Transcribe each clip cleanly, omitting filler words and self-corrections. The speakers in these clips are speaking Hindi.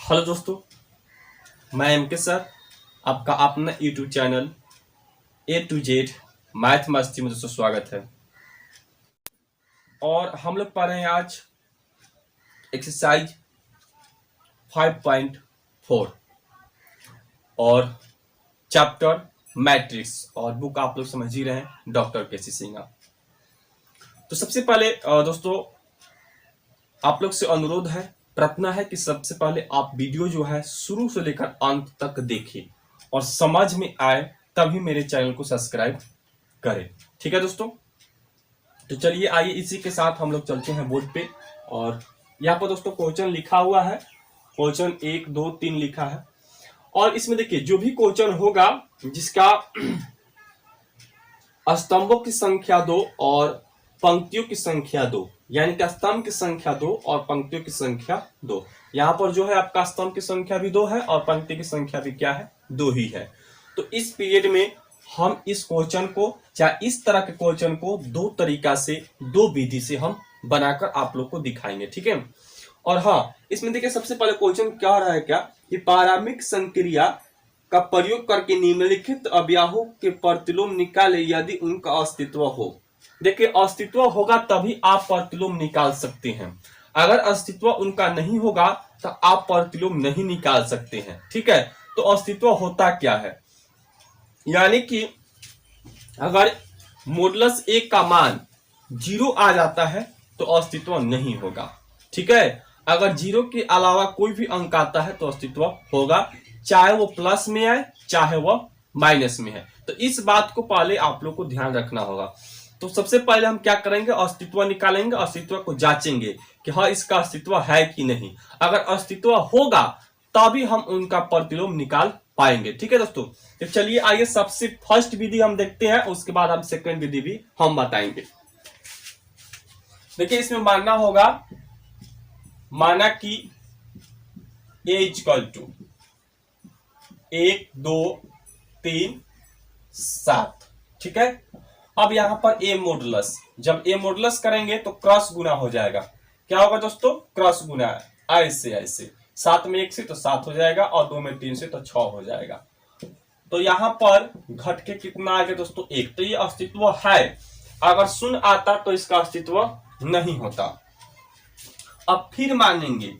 हेलो दोस्तों, मैं एम के सर, आपका अपना YouTube channel A to Z math मस्ती में दोस्तों स्वागत है। और हम लोग पढ़ रहे हैं आज एक्सरसाइज 5.4 और चैप्टर मैट्रिक्स, और बुक आप लोग समझ ही रहे हैं, डॉक्टर के सी सिंह। तो सबसे पहले दोस्तों आप लोग से अनुरोध है, प्रार्थना है कि सबसे पहले आप वीडियो जो है शुरू से लेकर अंत तक देखें और समझ में आए तभी मेरे चैनल को सब्सक्राइब करें। ठीक है दोस्तों, तो चलिए आइए इसी के साथ हम लोग चलते हैं बोर्ड पे। और यहाँ पर दोस्तों क्वेश्चन लिखा हुआ है, क्वेश्चन 1 2 3 लिखा है। और इसमें देखिए जो भी क्वेश्चन होगा जिसका स्तंभों की संख्या 2 और पंक्तियों की संख्या 2, यानी कि स्तंभ की संख्या 2 और पंक्तियों की संख्या 2। यहाँ पर जो है आपका स्तंभ की संख्या भी 2 है और पंक्ति की संख्या भी क्या है, 2 ही है। तो इस पीरियड में हम इस क्वेश्चन को, चाहे इस तरह के क्वेश्चन को दो तरीका से, दो विधि से हम बनाकर आप लोग को दिखाएंगे। ठीक है। और हाँ, इसमें देखिए सबसे पहले क्वेश्चन क्या रहा है, क्या कि पारंपरिक संक्रिया का प्रयोग करके निम्नलिखित अवयवों के प्रतिलोम निकाले यदि उनका अस्तित्व हो। देखिए अस्तित्व होगा तभी आप प्रतिलोम निकाल सकते हैं, अगर अस्तित्व उनका नहीं होगा तो आप प्रतिलोम नहीं निकाल सकते हैं। ठीक है। तो अस्तित्व होता क्या है, यानी कि अगर मॉडुलस 1 का मान 0 आ जाता है तो अस्तित्व नहीं होगा। ठीक है। अगर 0 के अलावा कोई भी अंक आता है तो अस्तित्व होगा, चाहे वो प्लस में आए चाहे वो माइनस में है। तो इस बात को पहले आप लोग को ध्यान रखना होगा। तो सबसे पहले हम क्या करेंगे, अस्तित्व निकालेंगे, अस्तित्व को जांचेंगे कि हाँ इसका अस्तित्व है कि नहीं। अगर अस्तित्व होगा तभी हम उनका प्रतिलोम निकाल पाएंगे। ठीक है दोस्तों। तो चलिए आइए सबसे फर्स्ट विधि हम देखते हैं, उसके बाद हम सेकंड विधि भी हम बताएंगे। देखिए इसमें मानना होगा, माना कि a इक्वल टू 1 2 3 7। ठीक है। अब यहां पर a मॉडुलस, जब a मॉडुलस करेंगे तो क्रॉस गुना हो जाएगा। क्या होगा दोस्तों, क्रॉस गुना, ऐसे ऐसे 7 में 1 से तो 7 हो जाएगा और 2 में 3 से तो 6 हो जाएगा। तो यहां पर घट के कितना आ गया दोस्तों, 1। तो ये अस्तित्व है, अगर शून्य आता तो इसका अस्तित्व नहीं होता। अब फिर मानेंगे,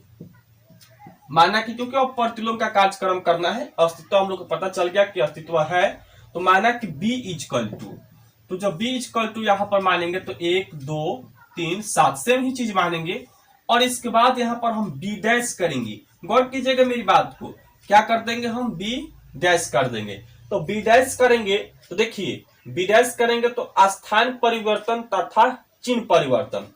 माना कि क्योंकि अब प्रतिलोम का कार्यक्रम करना है, अस्तित्व हम लोग को पता चल गया कि अस्तित्व है, तो माना कि b इक्वल टू, तो जब b इक्वल टू यहां पर मानेंगे तो 1 2 3 7 सेम ही चीज मानेंगे। और इसके बाद यहां पर हम b डैश करेंगे। गौर कीजिएगा मेरी बात को, क्या कर देंगे हम, b डैश कर देंगे। तो b डैश करेंगे तो देखिए b डैश करेंगे तो स्थान परिवर्तन तथा चिन्ह परिवर्तन,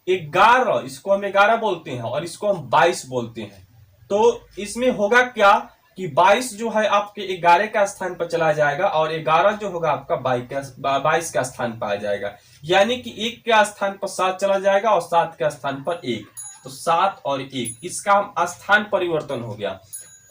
11, इसको हम 11 बोलते हैं और इसको हम 22 बोलते हैं। तो इसमें होगा क्या कि 22 जो है आपके 11 का स्थान पर चला जाएगा और 11 जो होगा आपका 22 का स्थान पर आ जाएगा, यानी कि 1 के स्थान पर 7 चला जाएगा और 7 के स्थान पर 1, तो 7 और 1, इसका स्थान परिवर्तन हो गया।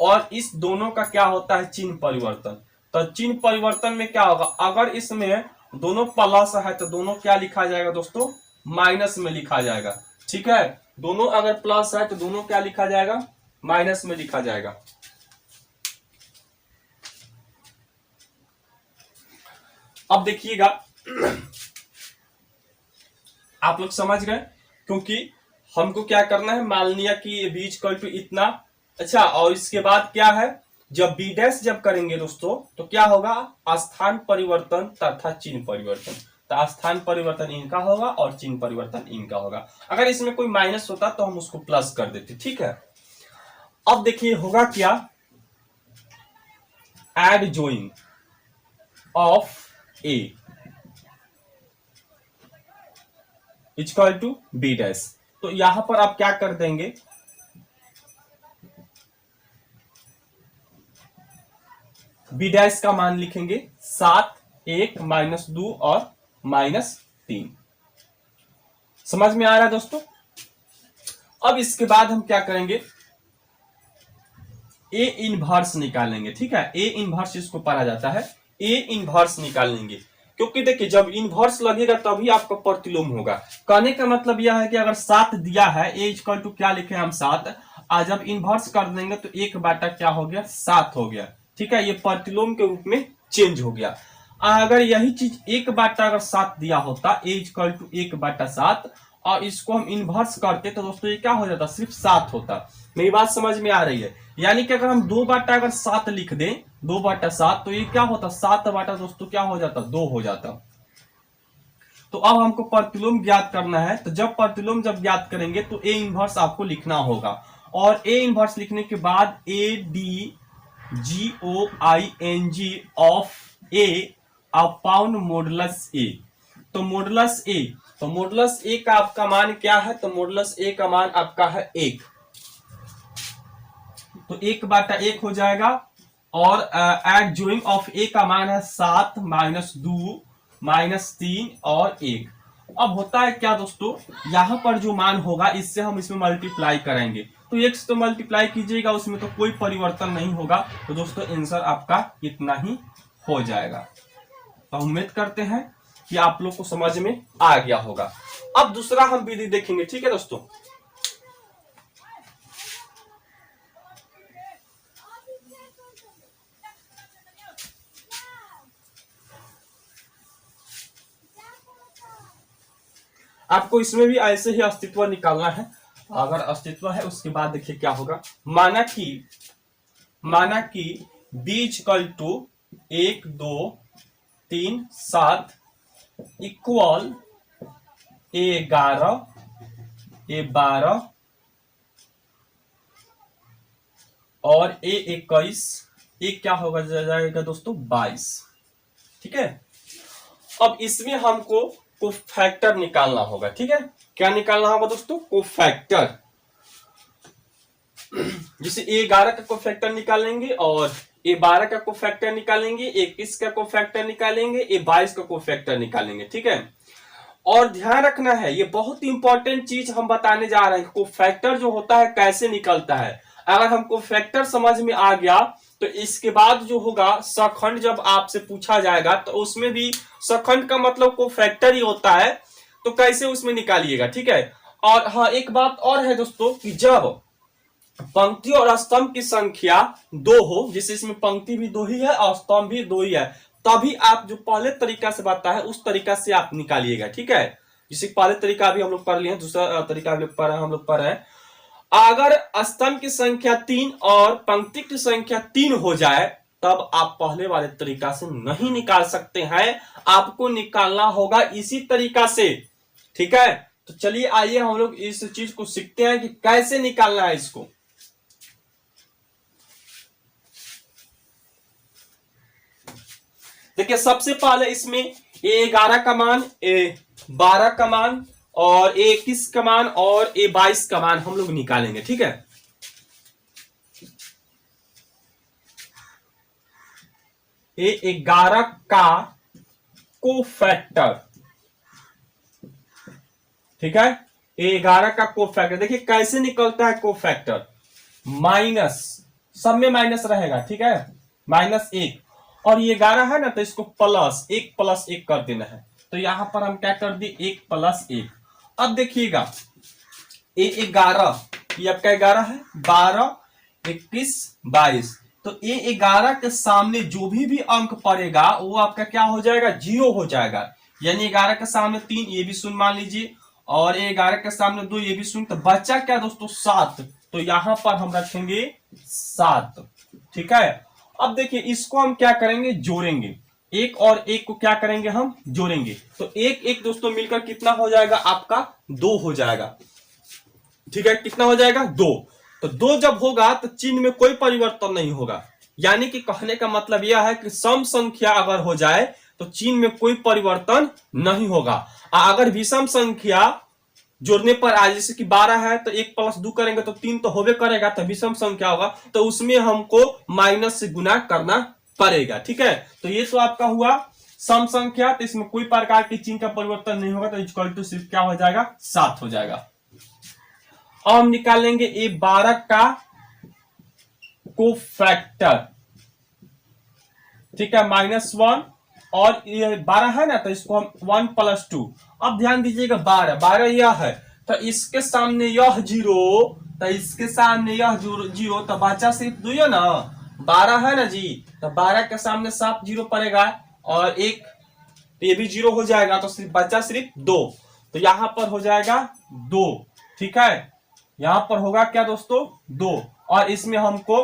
और इस दोनों का क्या होता है, चिन्ह परिवर्तन। तो चिन्ह परिवर्तन में क्या होगा, अगर इसमें दोनों प्लस है तो दोनों क्या लिखा जाएगा दोस्तों, माइनस में लिखा जाएगा। ठीक है। दोनों अगर प्लस है तो दोनों क्या लिखा जाएगा, माइनस में लिखा जाएगा। अब देखिएगा आप लोग समझ गए, क्योंकि हमको क्या करना है, मान लिया कि b इक्वल टू इतना। अच्छा, और इसके बाद क्या है, जब b डैश जब करेंगे दोस्तों तो क्या होगा, स्थान परिवर्तन तथा चिन्ह परिवर्तन। तो स्थान परिवर्तन इनका होगा और चिन्ह परिवर्तन इनका होगा। अगर इसमें कोई माइनस होता तो हम उसको प्लस कर देते। ठीक है। अब देखिए होगा क्या, add join of a equal to b dash. तो यहां पर आप क्या कर देंगे, b डैश का मान लिखेंगे 7 1 -2 और -3। समझ में आ रहा है दोस्तों। अब इसके बाद हम क्या करेंगे, a इनवर्स निकालेंगे। ठीक है। a इनवर्स इसको पढ़ा जाता है, a इनवर्स निकालेंगे, क्योंकि देखिए जब इनवर्स लगेगा तभी आपका प्रतिलोम होगा। कहने का मतलब यह है कि अगर 7 दिया है, a इक्वल टू क्या लिखे हम 7, आज जब इन्वर्स कर देंगे तो 1 क्या हो गया 7 हो गया। ठीक है, ये प्रतिलोम के रूप में चेंज हो गया। अगर यही चीज 1 अगर 7 दिया होता A=1/7 और इसको हम इन्वर्स करते तो दोस्तों ये क्या हो जाता, सिर्फ 7 होता। मेरी बात समझ में आ रही है? यानी कि अगर हम 2/7 लिख दें 2/7 तो ये क्या होता 7 दोस्तों क्या हो जाता 2 हो जाता। तो अब हमको प्रतिलोम ज्ञात करना है, तो जब प्रतिलोम जब ज्ञात करेंगे तो ए इन्वर्स आपको लिखना होगा और ए इन्वर्स लिखने के बाद ADGOING of A upon modulus A. तो मॉडुलस ए का आपका मान क्या है, तो मॉडुलस ए का मान आपका है 1। तो 1/1 हो जाएगा और एडजॉइंग ऑफ ए का मान है 7 -2 -3 और 1। अब होता है क्या दोस्तों, यहां पर जो मान होगा इससे हम इसमें मल्टीप्लाई करेंगे, तो 1 से तो मल्टीप्लाई कीजिएगा उसमें तो कोई परिवर्तन नहीं होगा। तो दोस्तों आंसर आपका इतना ही हो जाएगा। तो उम्मीद करते हैं कि आप लोग को समझ में आ गया होगा। अब दूसरा हम विधि देखेंगे। ठीक है दोस्तों, आपको इसमें भी ऐसे ही अस्तित्व निकालना है। अगर अस्तित्व है उसके बाद देखिए क्या होगा। माना कि b equal to 1 2 3 7 equal A11 A12 और A21 एक क्या होगा जाएगा दोस्तों 22। ठीक है, अब इसमें हमको कोफैक्टर निकालना होगा। ठीक है, क्या निकालना होगा दोस्तों, कोफैक्टर। जिसे A11 का कोफैक्टर निकालेंगे और A12 का कोफैक्टर निकालेंगे, A21 का कोफैक्टर निकालेंगे, A22 का कोफैक्टर निकालेंगे। ठीक है, और ध्यान रखना है ये बहुत ही इंपॉर्टेंट चीज हम बताने जा रहे हैं, कोफैक्टर जो होता है कैसे निकलता है। अगर हमको फैक्टर समझ में आ गया तो इसके बाद जो होगा सखंड जब आपसे पूछा जाएगा तो उसमें भी सखंड का मतलब को फैक्टर ही होता है, तो कैसे उसमें निकालिएगा। ठीक है, और हाँ एक बात और है दोस्तों कि जब पंक्ति और स्तंभ की संख्या 2 हो, जिससे इसमें पंक्ति भी 2 ही है और स्तंभ भी 2 ही है, तभी आप जो पहले तरीका से बताया है उस तरीका से आप निकालिएगा। ठीक है, जिसे पहले तरीका भी हम लोग पढ़ लिए, दूसरा तरीका हम लोग पढ़ रहे हैं। अगर स्तंभ की संख्या 3 और पंक्ति की संख्या 3 हो जाए तब आप पहले वाले तरीका से नहीं निकाल सकते हैं, आपको निकालना होगा इसी तरीका से। ठीक है, तो चलिए आइए हम लोग इस चीज को सीखते हैं कि कैसे निकालना है इसको। देखिए सबसे पहले इसमें A11 का मान, A12 का मान और A21 का मान और A22 का मान हम लोग निकालेंगे। ठीक है, A11 का कोफैक्टर। ठीक है, A11 का कोफैक्टर देखिए कैसे निकलता है कोफैक्टर, माइनस, सब में माइनस रहेगा। ठीक है, -1 और ये 11 है ना तो इसको +1 कर देना है। तो यहां पर हम क्या कर दिए 1 + 1। अब देखिएगा A11 ये आपका 11 है, 12 21 22, तो A11 के सामने जो भी अंक पड़ेगा वो आपका क्या हो जाएगा 0 हो जाएगा। यानी 11 के सामने 3 ये भी शून्य मान लीजिए और A11 के सामने 2 ये भी शून्य, तो बचा क्या दोस्तों 7, तो यहां पर हम रखेंगे 7। ठीक है, अब देखिए इसको हम क्या करेंगे जोड़ेंगे, 1 और 1 को क्या करेंगे हम जोड़ेंगे, तो 1 1 दोस्तों मिलकर कितना हो जाएगा आपका 2 हो जाएगा। ठीक है, कितना हो जाएगा 2, तो 2 जब होगा तो चिन्ह में कोई परिवर्तन नहीं होगा। यानी कि कहने का मतलब यह है कि सम संख्या अगर हो जाए तो चिन्ह में कोई परिवर्तन नहीं होगा। अगर विषम संख्या जोड़ने पर आज जैसे कि 12 है तो 1 + 2 करेंगे तो 3 तो होबे करेगा, तो विषम संख्या होगा तो उसमें हमको माइनस से गुना करना पड़ेगा। ठीक है, तो ये तो आपका हुआ सम संख्या, तो इसमें कोई प्रकार की चिन्ह का परिवर्तन नहीं होगा, तो इक्वल टू सिर्फ क्या हो जाएगा 7 हो जाएगा। अब हम निकालेंगे A12 का कोफैक्टर। ठीक है, -1 और ये 12 है ना तो इसको हम 1 + 2। अब ध्यान दीजिएगा 12 यह है तो इसके सामने यह 0, तो इसके सामने यह जीरो, तो बचा सिर्फ 2 है ना, 12 है ना जी, तो 12 के सामने 7 जीरो पड़ेगा और एक, तो ये भी 0 हो जाएगा, तो सिर्फ बचा सिर्फ 2, तो यहां पर हो जाएगा 2। ठीक है, यहां पर होगा क्या दोस्तों 2, और इसमें हमको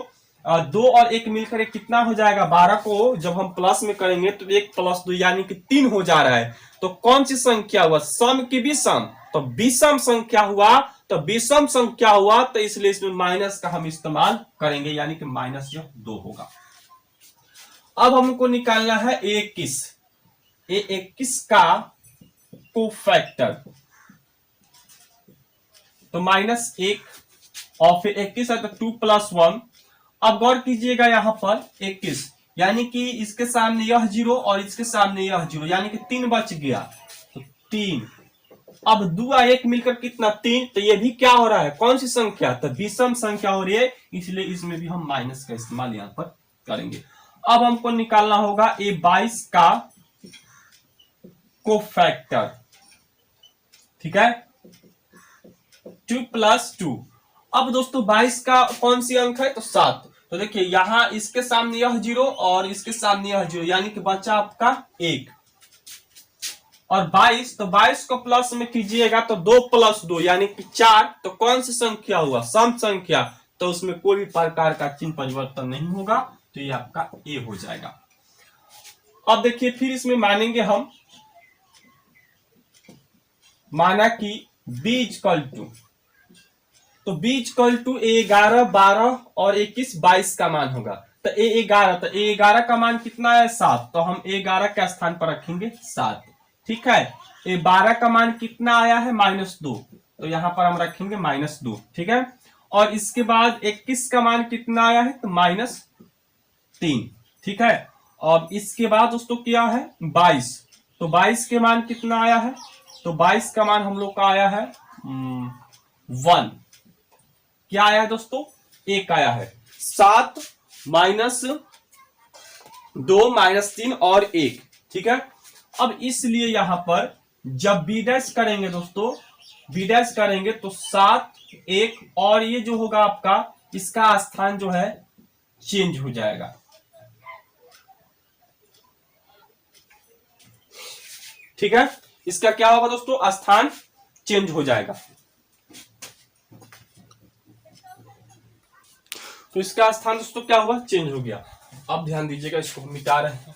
2 और 1 मिलकर कितना हो जाएगा, 12 को जब हम प्लस में करेंगे तो 1 + 2 यानी कि 3 हो जा रहा है। तो कौन सी संख्या हुआ, सम की विषम, तो विषम संख्या हुआ, तो विषम संख्या हुआ, तो इसलिए इसमें माइनस का हम इस्तेमाल करेंगे, यानी कि माइनस जो 2 होगा। अब हमको निकालना है A21, A21 का कोफैक्टर, तो -1 और फिर 21 है तो 2 + 1। अब गौर कीजिएगा यहां पर 21, यानी कि इसके सामने यह 0 और इसके सामने यह 0, यानी कि 3 बच गया, तो 3। अब 2 और 1 मिलकर कितना 3, तो ये भी क्या हो रहा है, कौन सी संख्या, तो विषम संख्या हो रही है, इसलिए इसमें भी हम माइनस का इस्तेमाल यहां पर करेंगे। अब हमको निकालना होगा A22 का कोफैक्टर। ठीक है, 2 + 2। अब दोस्तों 22 का कौन सी अंक है, तो 7। तो देखिए यहां इसके सामने यह 0 और इसके सामने यह 0, यानी कि बचा आपका 1 और 22, तो 22 को प्लस में कीजिएगा तो 2 + 2 यानी कि 4। तो कौन सी संख्या हुआ, सम संख्या, तो उसमें कोई भी प्रकार का चिन्ह परिवर्तन नहीं होगा, तो ये आपका A हो जाएगा। अब देखिए फिर इसमें मानेंगे हम, माना कि B = तो B = A11 12 और 21 22 का मान होगा, तो A11, तो A11 का मान कितना है 7, तो हम A11 के स्थान पर रखेंगे 7। ठीक है, A12 का मान कितना आया है -2, तो यहां पर हम रखेंगे -2। ठीक है, और इसके बाद 21 का मान कितना आया है, तो -3। ठीक है, और इसके बाद दोस्तों क्या है 22, तो 22 के मान कितना आया है, तो 22 का मान हम लोग का आया है 1। क्या आया है दोस्तों, 1 आया है। 7 -2 -3 और 1। ठीक है, अब इसलिए यहां पर जब B' करेंगे दोस्तों, B' करेंगे तो 7 1 और ये जो होगा आपका, इसका स्थान जो है चेंज हो जाएगा। ठीक है, इसका क्या होगा दोस्तों, स्थान चेंज हो जाएगा। तो इसका स्थान दोस्तों क्या हुआ, चेंज हो गया। अब ध्यान दीजिएगा, इसको हम मिटा रहे हैं।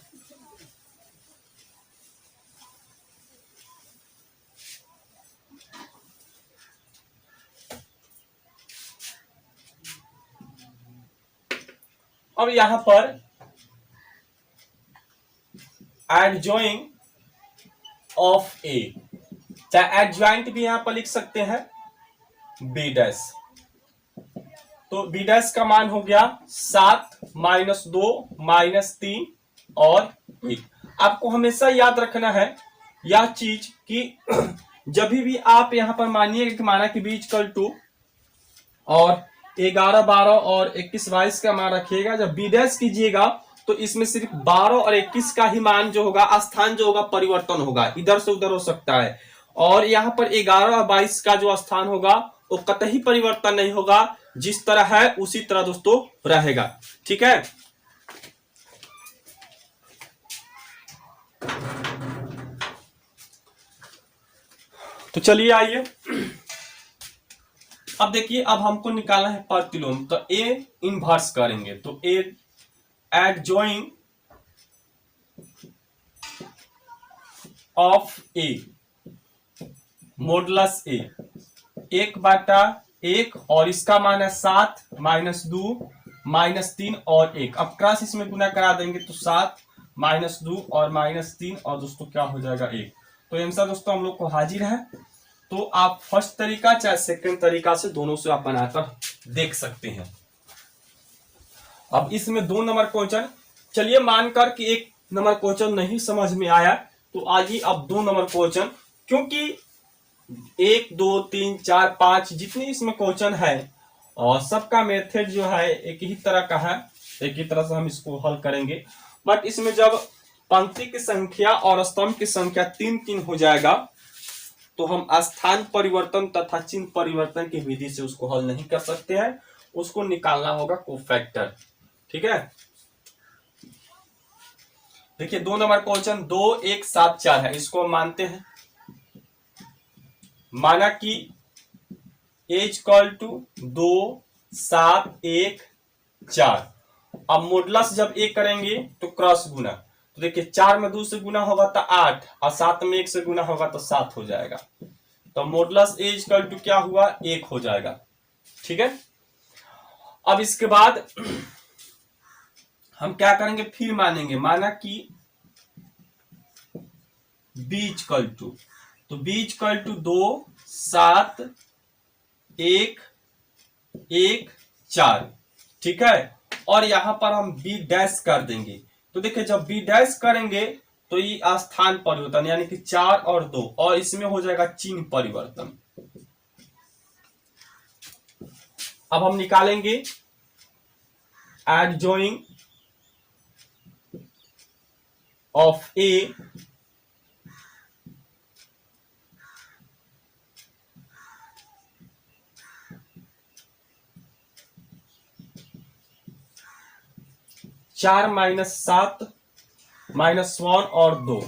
अब यहां पर एडजॉइंट ऑफ A, चाहे एडजॉइंट भी यहां पर लिख सकते हैं B', तो B' का मान हो गया 7 -2 -3 और 1। आपको हमेशा याद रखना है यह चीज कि जब भी आप यहां पर मानिएगा कि माना कि B = और 11 12 और 21 22 का मान रखिएगा, जब B' कीजिएगा तो इसमें सिर्फ 12 और 21 का ही मान जो होगा, स्थान जो होगा परिवर्तन होगा, इधर से उधर हो सकता है, और यहां पर 11 और 22 का जो स्थान होगा वो कतई परिवर्तन नहीं होगा, जिस तरह है उसी तरह दोस्तों रहेगा। ठीक है, तो चलिए आइए अब देखिए, अब हमको निकालना है प्रतिलोम, तो A इनवर्स करेंगे, तो A adjoint of A modulus A 1/1 और इसका मान है 7 -2 -3 और 1। अब क्रॉस इसमें गुना करा देंगे तो 7 -2 और -3 और दोस्तों क्या हो जाएगा 1। तो आंसर दोस्तों हम लोग को हाजिर है। तो आप फर्स्ट तरीका चाहे सेकंड तरीका से दोनों से आप बनाकर देख सकते हैं। अब इसमें 2 नंबर क्वेश्चन, चलिए मानकर कि 1 नंबर क्वेश्चन नहीं समझ में आया तो आइए अब 2 नंबर क्वेश्चन, क्योंकि 1 2 3 4 5 जितने इसमें क्वेश्चन है और सबका मेथड जो है एक ही तरह का है, एक ही तरह से हम इसको हल करेंगे। बट इसमें जब पंक्ति की संख्या और स्तंभ की संख्या 3 3 हो जाएगा तो हम स्थान परिवर्तन तथा चिन्ह परिवर्तन की विधि से उसको हल नहीं कर सकते हैं, उसको निकालना होगा कोफैक्टर। ठीक है, देखिए 2 नंबर क्वेश्चन 2 1 7 4 है, इसको हम मानते हैं। माना कि एज इक्वल टू 2 7 1 4। अब मोडलस जब 1 करेंगे तो क्रॉस गुना, तो देखिए 4 में 2 से गुना होगा तो 8 और 7 में 1 से गुना होगा तो 7 हो जाएगा। तो मोडलस एज इक्वल टू क्या हुआ 1 हो जाएगा। ठीक है, अब इसके बाद हम क्या करेंगे, फिर मानेंगे। माना कि b इक्वल टू, तो b इक्वल टू 2 7 1 1 4। ठीक है, और यहां पर हम b डैश कर देंगे। तो देखिए जब b डैश करेंगे तो ये स्थान परिवर्तन यानी कि 4 और 2, और इसमें हो जाएगा चिन्ह परिवर्तन। अब हम निकालेंगे एडजॉइंग ऑफ a चार -7 -1 और 2।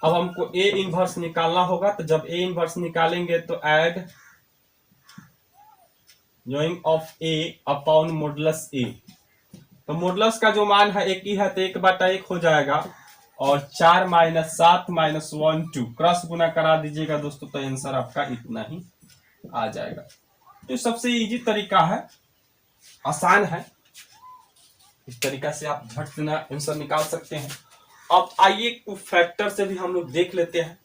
अब हमको ए इनवर्स निकालना होगा, तो जब ए इनवर्स निकालेंगे तो adjoint of A upon modulus A. तो मॉडुलस का जो मान है 1 ही है, तो 1/1 हो जाएगा, और 4 -7 -1 2 क्रॉस गुना करा दीजिएगा दोस्तों, तो आंसर आपका इतना ही आ जाएगा। तो सबसे इजी तरीका है, आसान है, इस तरीका से आप झट से आंसर निकाल सकते हैं। अब आइए फैक्टर से भी हम लोग देख लेते हैं।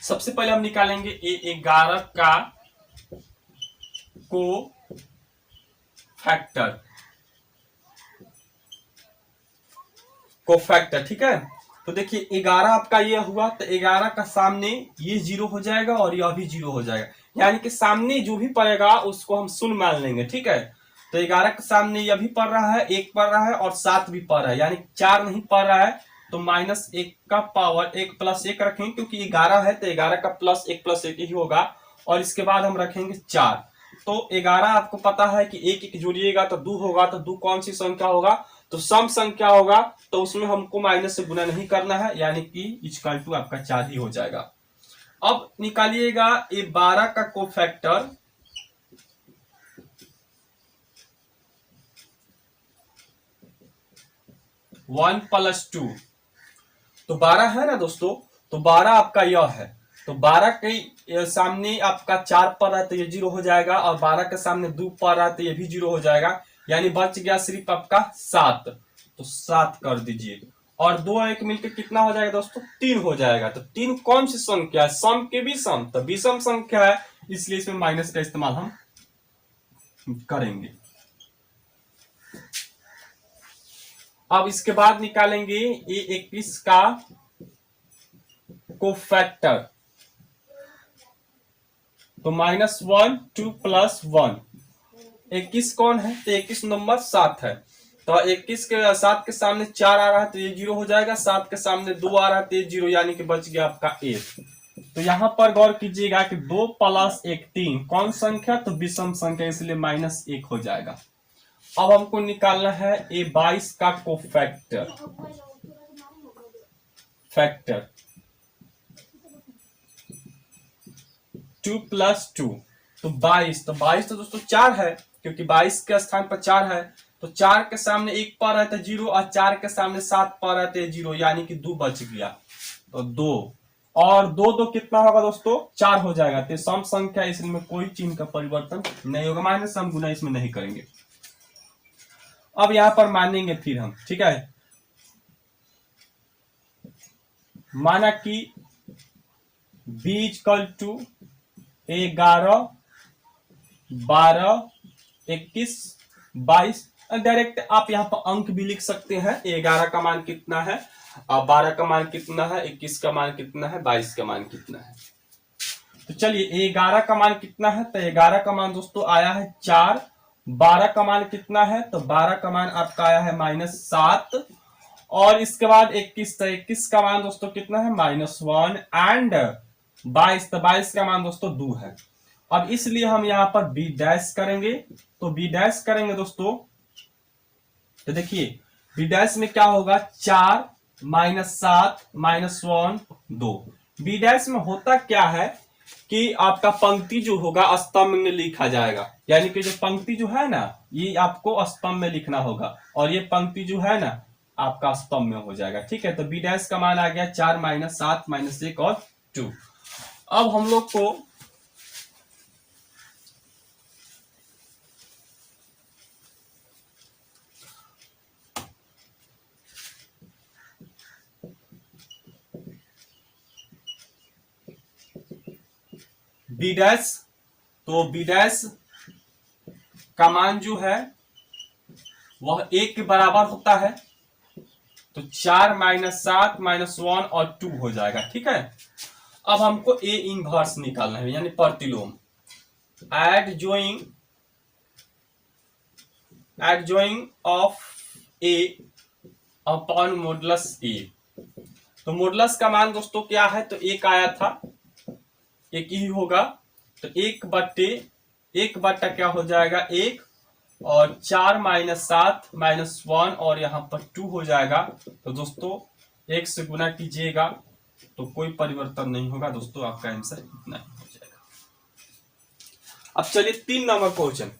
सबसे पहले हम निकालेंगे A11 का को फैक्टर। ठीक है, तो देखिए 11 आपका ये हुआ, तो 11 का सामने ये 0 हो जाएगा और यह भी 0 हो जाएगा, यानी कि सामने जो भी पड़ेगा उसको हम शून्य मान लेंगे। ठीक है, तो 11 के सामने यह भी पड़ रहा है, 1 पड़ रहा है और 7 भी पड़ रहा है, यानी 4 नहीं पड़ रहा है, तो -1 का पावर 1 + 1 रखेंगे, क्योंकि 11 है तो 11 का प्लस 1 + 1 ही होगा, और इसके बाद हम रखेंगे 4। तो 11 आपको पता है कि 1 1 जोड़िएगा तो 2 होगा, तो 2 कौन सी संख्या होगा, तो सम संख्या होगा, तो उसमें हमको माइनस से गुना नहीं करना है, यानी कि इक्वल टू आपका 4 ही हो जाएगा। अब निकालिएगा ये 12 का कोफैक्टर। वन प्लस टू, तो 12 है ना दोस्तों, तो 12 आपका यह है, तो 12 के सामने आपका 4 पड़ रहा है तो ये 0 हो जाएगा, और 12 के सामने 2 पड़ रहा है तो ये भी 0 हो जाएगा, यानी बच गया सिर्फ आपका 7। तो 7 कर दीजिए, और 2 1 मिलकर कितना हो जाएगा दोस्तों, 3 हो जाएगा। तो 3 कौन सी संख्या है, सम के विषम, तो विषम संख्या है, इसलिए इसमें माइनस का इस्तेमाल हम करेंगे। अब इसके बाद निकालेंगे ये 21 का कोफैक्टर, तो -1 2 + 1। 21 कौन है, तो 21 नंबर 7 है, तो 21 के 7 के सामने 4 आ रहा है तो ये 0 हो जाएगा, 7 के सामने 2 आ रहा है तो ये 0, यानी कि बच गया आपका 1। तो यहां पर गौर कीजिएगा कि 2 + 1 3 कौन संख्या, तो विषम संख्या, इसलिए -1 हो जाएगा। अब हमको निकालना है ये 22 का कोफैक्टर 2 + 2, तो 22, तो 22 तो दोस्तों 4 है, क्योंकि 22 के स्थान पर 4 है, तो 4 के सामने 1 पा रहा है तो 0, और 4 के सामने 7 पा रहा है तो 0, यानी कि 2 बच गया, तो 2 और 2 2 कितना होगा दोस्तों, 4 हो जाएगा। तो सम संख्या, इसमें कोई चिन्ह का परिवर्तन नहीं होगा, माइनस हम गुना इसमें नहीं करेंगे। अब यहां पर मानेंगे फिर हम, ठीक है, माना कि b = 11 12 21 22। डायरेक्ट आप यहाँ पर अंक भी लिख सकते हैं। 11 का मान कितना है, 12 का मान कितना है, 21 का मान कितना है, 22 का मान कितना है। तो चलिए 11 का मान कितना है, तो 11 का मान दोस्तों आया है 4। 12 का मान कितना है, तो 12 का मान आपका आया है -7। और इसके बाद 21, तो 21 का मान दोस्तों कितना है, -1। एंड 22, तो 22 का मान दोस्तों 2 है। अब इसलिए हम यहाँ पर बी डैश करेंगे। तो बी डैश करेंगे दोस्तों, तो देखिए बी डैश में क्या होगा, 4 -7 -1 2। बी डैश में होता क्या है कि आपका पंक्ति जो होगा स्तंभ में लिखा जाएगा, यानी कि जो पंक्ति जो है ना ये आपको स्तंभ में लिखना होगा, और ये पंक्ति जो है ना आपका स्तंभ में हो जाएगा। ठीक है, तो बी डैश का मान आ गया 4 -7 -1 और 2। अब हम लोग को बी डैश, तो बी डैश का मान जो है वह 1 के बराबर होता है। तो 4 -7 -1 और 2 हो जाएगा। ठीक है, अब हमको ए इनवर्स निकालना है, यानी प्रतिलोम। एडजॉइंग of A upon modulus A. तो मॉडुलस का मान दोस्तों क्या है, तो 1 आया था, 1 ही होगा। तो 1 बट्टा क्या हो जाएगा, 1, और 4 -7 -1 और यहाँ पर 2 हो जाएगा। तो दोस्तों 1 से गुना कीजिएगा तो कोई परिवर्तन नहीं होगा दोस्तों, आपका आंसर इतना ही हो जाएगा। अब चलिए 3 नंबर क्वेश्चन।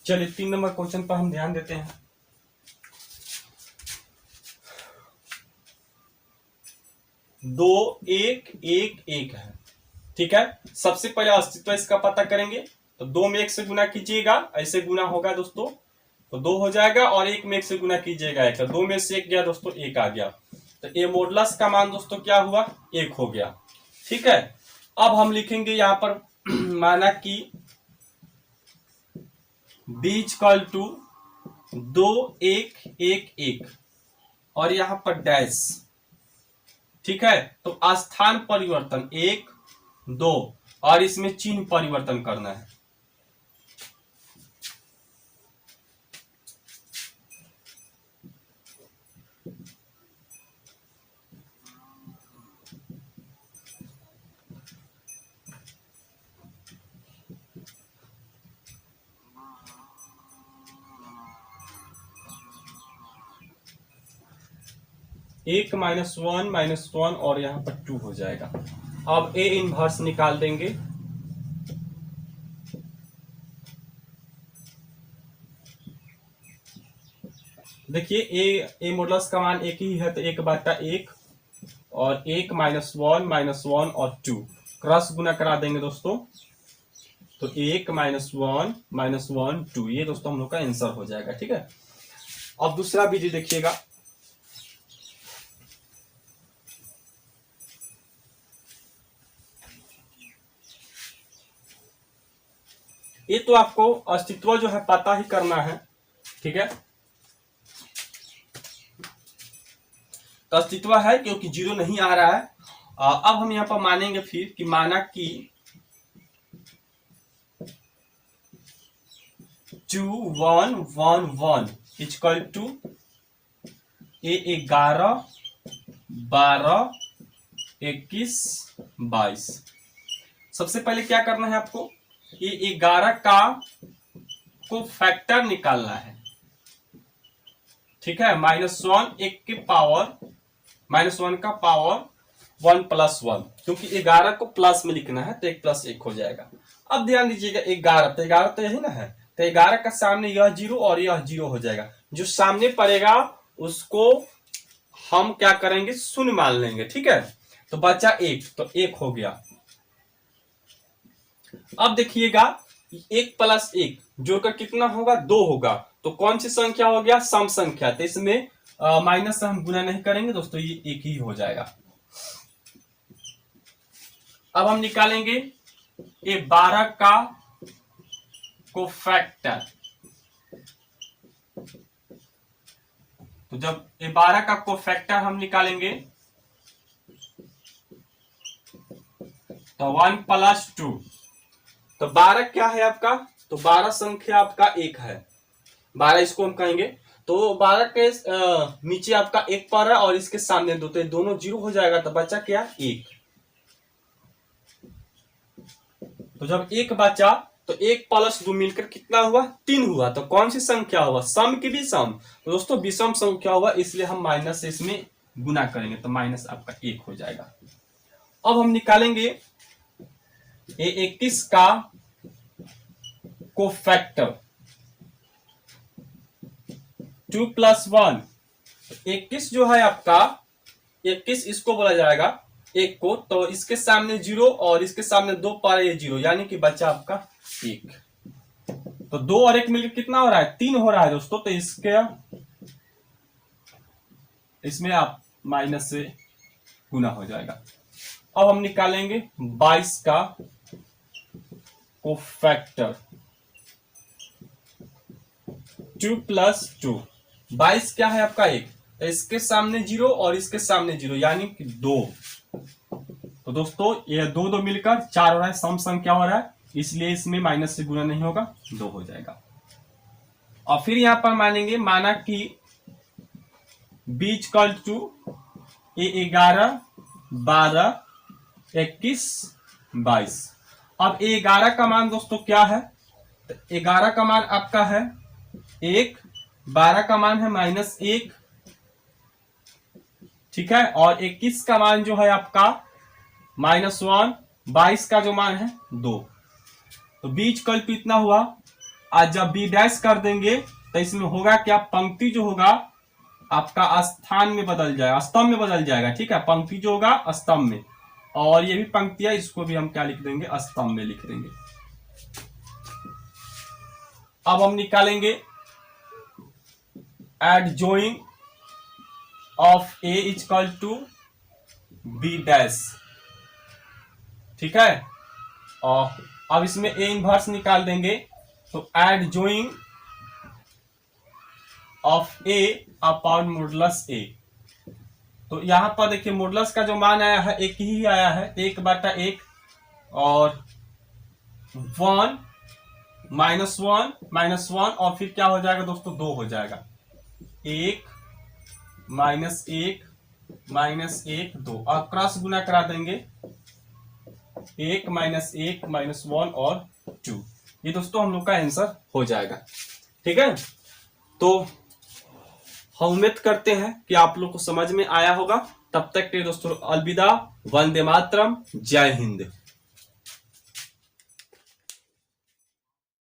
चलिए 3 नंबर क्वेश्चन पर हम ध्यान देते हैं। 2 1 1 1 है। ठीक है, सबसे पहले अस्तित्व इसका पता करेंगे। तो 2 में 1 से गुना कीजिएगा, ऐसे गुना होगा दोस्तों, तो 2 हो जाएगा, और 1 में 1 से गुना कीजिएगा 1, तो 2 में से 1 गया दोस्तों, 1 आ गया। तो ए मॉडुलस का मान दोस्तों क्या हुआ, 1 हो गया। ठीक है, अब हम लिखेंगे यहां पर माना कि b इक्वल टू 2 1 1 1 और यहां पर डैश। ठीक है, तो स्थान परिवर्तन 1 2 और इसमें चिन्ह परिवर्तन करना है। एक -1 और यहां पर 2 हो जाएगा। अब ए इनवर्स निकाल देंगे। देखिए ए मॉडुलस का मान 1 ही है, तो 1/1 और 1 -1 और 2 क्रॉस गुना करा देंगे दोस्तों। तो 1 -1 2, ये दोस्तों हम लोग का आंसर हो जाएगा। ठीक है, अब दूसरा विधि देखिएगा। ये तो आपको अस्तित्व जो है पता ही करना है। ठीक है, तो अस्तित्व है क्योंकि 0 नहीं आ रहा है। अब हम यहां पर मानेंगे फिर कि माना कि 2 1 1 1 इक्वल टू ए 11 12 21 22। सबसे पहले क्या करना है आपको, ये 11 का को फैक्टर निकालना है। ठीक है, -1 1 के पावर -1 का पावर 1 + 1, क्योंकि 11 को प्लस में लिखना है तो 1 + 1 हो जाएगा। अब ध्यान दीजिएगा 11 तो यही ना है, तो 11 का सामने यह 0 और यह 0 हो जाएगा। जो सामने पड़ेगा उसको हम क्या करेंगे, शून्य मान लेंगे। ठीक है, तो बचा 1, तो 1 हो गया। अब देखिएगा 1 प्लस 1 जोड़कर कितना होगा, 2 होगा। तो कौन सी संख्या हो गया, सम संख्या। तो इसमें माइनस से हम गुना नहीं करेंगे दोस्तों, ये 1 ही हो जाएगा। अब हम निकालेंगे ये 12 का कोफैक्टर। तो जब ये 12 का कोफैक्टर हम निकालेंगे तो 1 प्लस 2, तो 12 क्या है आपका, तो 12 संख्या आपका 1 है। 12 इसको हम कहेंगे, तो 12 के नीचे आपका 1 पड़ रहा है और इसके सामने 2, तो दोनों 0 हो जाएगा। तो बचा क्या, 1। तो जब 1 बचा तो 1 प्लस 2 मिलकर कितना हुआ, 3 हुआ। तो कौन सी संख्या हुआ, सम की विषम। तो दोस्तों विषम संख्या हुआ, इसलिए हम माइनस से इसमें गुना करेंगे, तो माइनस आपका 1 हो जाएगा। अब हम निकालेंगे ये 21 का कोफैक्टर। 2 प्लस 1, 21 जो है आपका, 21 इसको बोला जाएगा 1 को, तो इसके सामने 0 और इसके सामने 2 पर ये 0, यानी कि बचा आपका 1। तो 2 और 1 मिलकर कितना हो रहा है, 3 हो रहा है दोस्तों। तो इसमें आप माइनस से गुना हो जाएगा। अब हम निकालेंगे 22 का कोफैक्टर। 2 प्लस 2, 22 क्या है आपका 1, तो इसके सामने 0 और इसके सामने 0, यानी कि 2। तो दोस्तों ये 2 2 मिलकर 4 हो रहा है, सम संख्या हो रहा है, इसलिए इसमें माइनस से गुना नहीं होगा, 2 हो जाएगा। और फिर यहां पर मानेंगे, माना कि b इक्वल टू 11 12 21 22। अब 11 का मान दोस्तों क्या है, तो 11 का मान आपका है 1, 12 का मान है -1, ठीक है, और 21 का मान जो है आपका -1, 22 का जो मान है 2। तो बीच कल्प इतना हुआ। आज जब बी डैश कर देंगे तो इसमें होगा क्या, पंक्ति जो होगा आपका स्थान में बदल जाएगा, स्तंभ में बदल जाएगा। ठीक है, पंक्ति जो होगा स्तंभ में, और ये भी पंक्ति है, इसको भी हम क्या लिख देंगे, स्तंभ में लिख देंगे। अब हम निकालेंगे adjoint of A equal to B dash. ठीक है, और अब इसमें ए इनवर्स निकाल देंगे, तो एडजॉइंग of A upon modulus A. तो यहां पर देखिए मॉडुलस का जो मान आया है 1 ही आया है, 1/1, और 1 -1 और फिर क्या हो जाएगा दोस्तों, 2 हो जाएगा। 1 -1 2, और क्रॉस गुना करा देंगे, 1 -1 और 2। ये दोस्तों हम लोग का आंसर हो जाएगा। ठीक है, तो हम उम्मीद करते हैं कि आप लोग को समझ में आया होगा। तब तक के दोस्तों अलविदा, वंदे मातरम, जय हिंद।